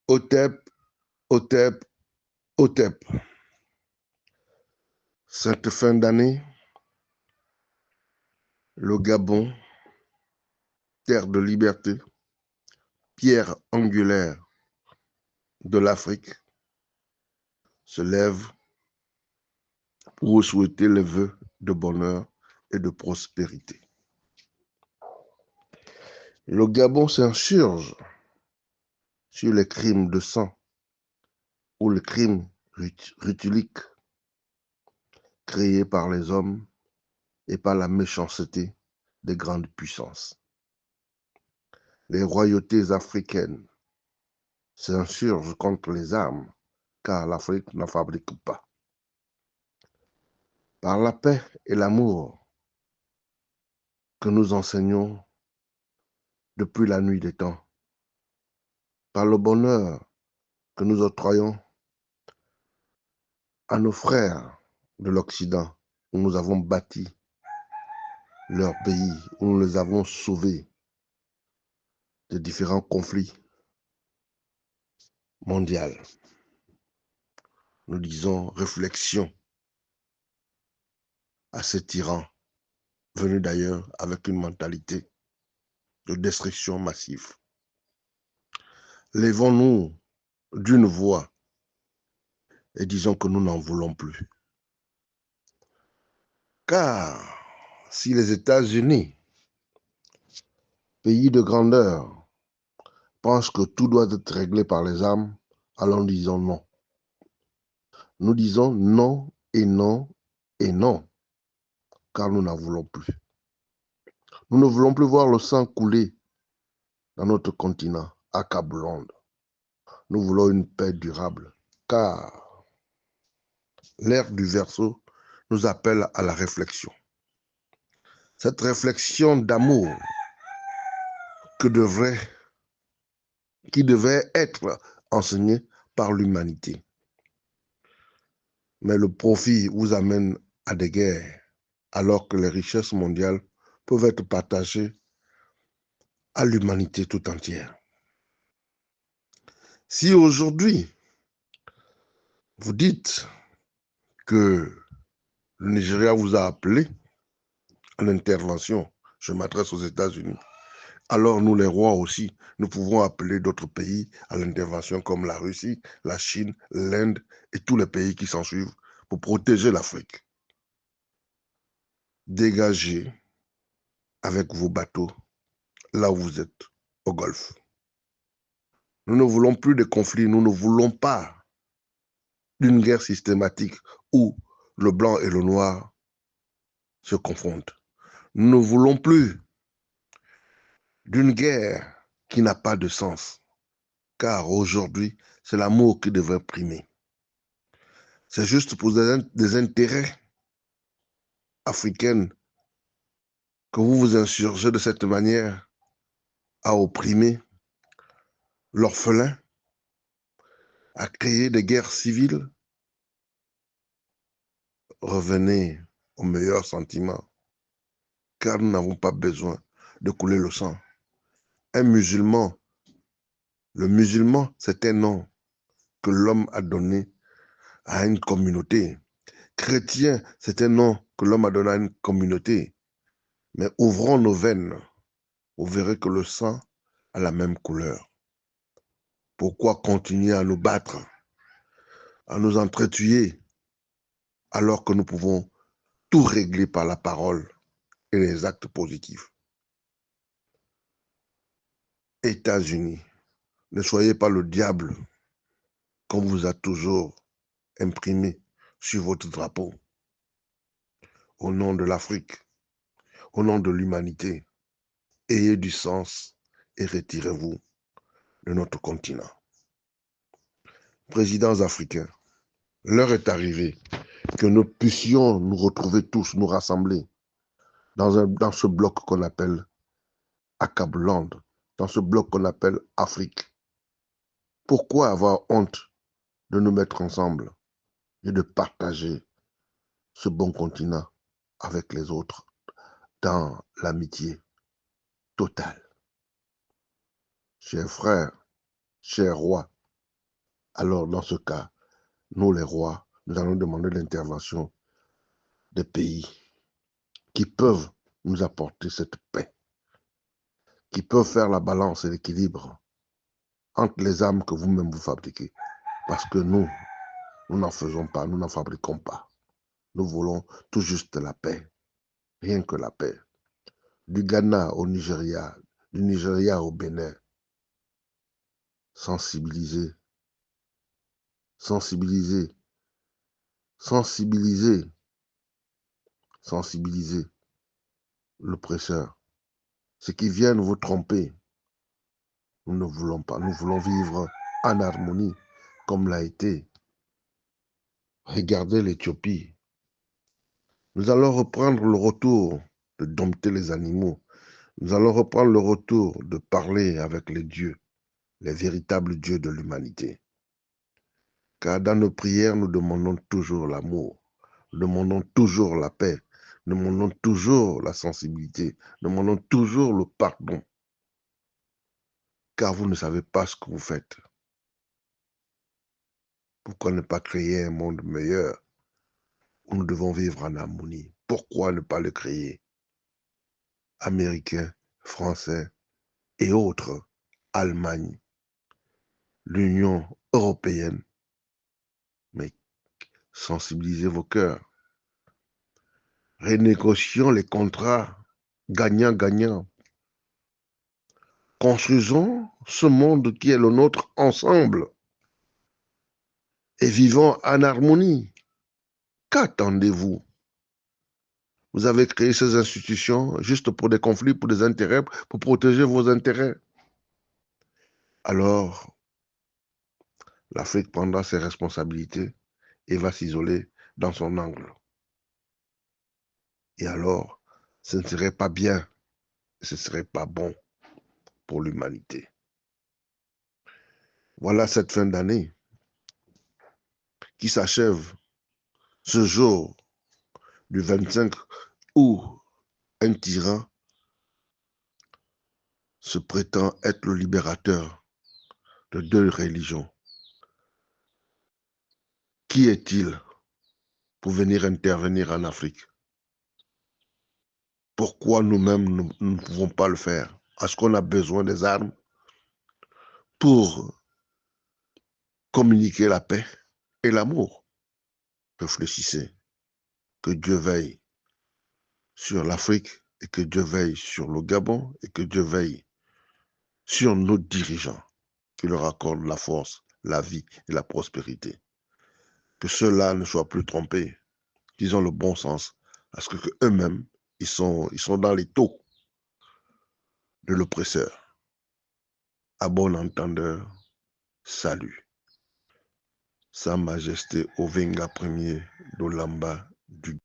Hotep, Hotep, Hotep. Cette fin d'année, le Gabon, terre de liberté, pierre angulaire de l'Afrique, se lève pour souhaiter les vœux de bonheur et de prospérité. Le Gabon s'insurge sur les crimes de sang ou les crimes rituliques créés par les hommes et par la méchanceté des grandes puissances. Les royautés africaines s'insurgent contre les armes, car l'Afrique n'en fabrique pas. Par la paix et l'amour que nous enseignons depuis la nuit des temps, par le bonheur que nous octroyons à nos frères de l'Occident, où nous avons bâti leur pays, où nous les avons sauvés de différents conflits mondiaux. Nous disons réflexion à ces tyrans venus d'ailleurs avec une mentalité de destruction massive. Lèvons-nous d'une voix et disons que nous n'en voulons plus. Car si les États-Unis, pays de grandeur, pensent que tout doit être réglé par les armes, alors nous disons non. Nous disons non et non et non, car nous n'en voulons plus. Nous ne voulons plus voir le sang couler dans notre continent accablant. Nous voulons une paix durable, car l'ère du Verseau nous appelle à la réflexion. Cette réflexion d'amour qui devait être enseignée par l'humanité. Mais le profit vous amène à des guerres, alors que les richesses mondiales peuvent être partagées à l'humanité tout entière. Si aujourd'hui, vous dites que le Nigeria vous a appelé à l'intervention, je m'adresse aux États-Unis, alors nous les rois aussi, nous pouvons appeler d'autres pays à l'intervention comme la Russie, la Chine, l'Inde et tous les pays qui s'en suivent pour protéger l'Afrique. Dégagez avec vos bateaux là où vous êtes, au Golfe. Nous ne voulons plus de conflits, nous ne voulons pas d'une guerre systématique où le blanc et le noir se confrontent. Nous ne voulons plus d'une guerre qui n'a pas de sens, car aujourd'hui, c'est l'amour qui devrait primer. C'est juste pour des intérêts africains que vous vous insurgez de cette manière à opprimer l'orphelin, à créer des guerres civiles. Revenez aux meilleurs sentiments, car nous n'avons pas besoin de couler le sang. Un musulman, le musulman, c'est un nom que l'homme a donné à une communauté. Chrétien, c'est un nom que l'homme a donné à une communauté. Mais ouvrons nos veines, vous verrez que le sang a la même couleur. Pourquoi continuer à nous battre, à nous entretuer, alors que nous pouvons tout régler par la parole et les actes positifs? États-Unis, ne soyez pas le diable qu'on vous a toujours imprimé sur votre drapeau. Au nom de l'Afrique, au nom de l'humanité, ayez du sens et retirez-vous de notre continent. Présidents africains, l'heure est arrivée que nous puissions nous retrouver tous, nous rassembler dans ce bloc qu'on appelle Accabland, dans ce bloc qu'on appelle Afrique. Pourquoi avoir honte de nous mettre ensemble et de partager ce bon continent avec les autres dans l'amitié totale? Chers frères, cher roi. Alors, dans ce cas, nous, les rois, nous allons demander l'intervention des pays qui peuvent nous apporter cette paix, qui peuvent faire la balance et l'équilibre entre les armes que vous-même vous fabriquez. Parce que nous n'en faisons pas, nous n'en fabriquons pas. Nous voulons tout juste la paix, rien que la paix. Du Ghana au Nigeria, du Nigeria au Bénin, sensibiliser, sensibiliser, sensibiliser, sensibiliser l'oppresseur. Ceux qui viennent vous tromper, nous ne voulons pas. Nous voulons vivre en harmonie, comme l'a été. Regardez l'Éthiopie. Nous allons reprendre le retour de dompter les animaux. Nous allons reprendre le retour de parler avec les dieux, les véritables dieux de l'humanité. Car dans nos prières, nous demandons toujours l'amour, nous demandons toujours la paix, nous demandons toujours la sensibilité, nous demandons toujours le pardon. Car vous ne savez pas ce que vous faites. Pourquoi ne pas créer un monde meilleur où nous devons vivre en harmonie? Pourquoi ne pas le créer? Américains, Français et autres, Allemagne, l'Union européenne, mais sensibilisez vos cœurs. Renégocions les contrats gagnant-gagnant. Construisons ce monde qui est le nôtre ensemble et vivons en harmonie. Qu'attendez-vous? Vous avez créé ces institutions juste pour des conflits, pour des intérêts, pour protéger vos intérêts. Alors, l'Afrique prendra ses responsabilités et va s'isoler dans son angle. Et alors, ce ne serait pas bien, ce ne serait pas bon pour l'humanité. Voilà cette fin d'année qui s'achève ce jour du 25 où un tyran se prétend être le libérateur de deux religions. Qui est-il pour venir intervenir en Afrique? Pourquoi nous-mêmes nous ne pouvons pas le faire? Est-ce qu'on a besoin des armes pour communiquer la paix et l'amour? Réfléchissez. Que Dieu veille sur l'Afrique et que Dieu veille sur le Gabon et que Dieu veille sur nos dirigeants, qui leur accorde la force, la vie et la prospérité. Que ceux-là ne soient plus trompés, qu'ils ont le bon sens, parce que eux-mêmes, ils sont dans les taux de l'oppresseur. À bon entendeur, salut. Sa Majesté Ovinga Ier d'Olamba du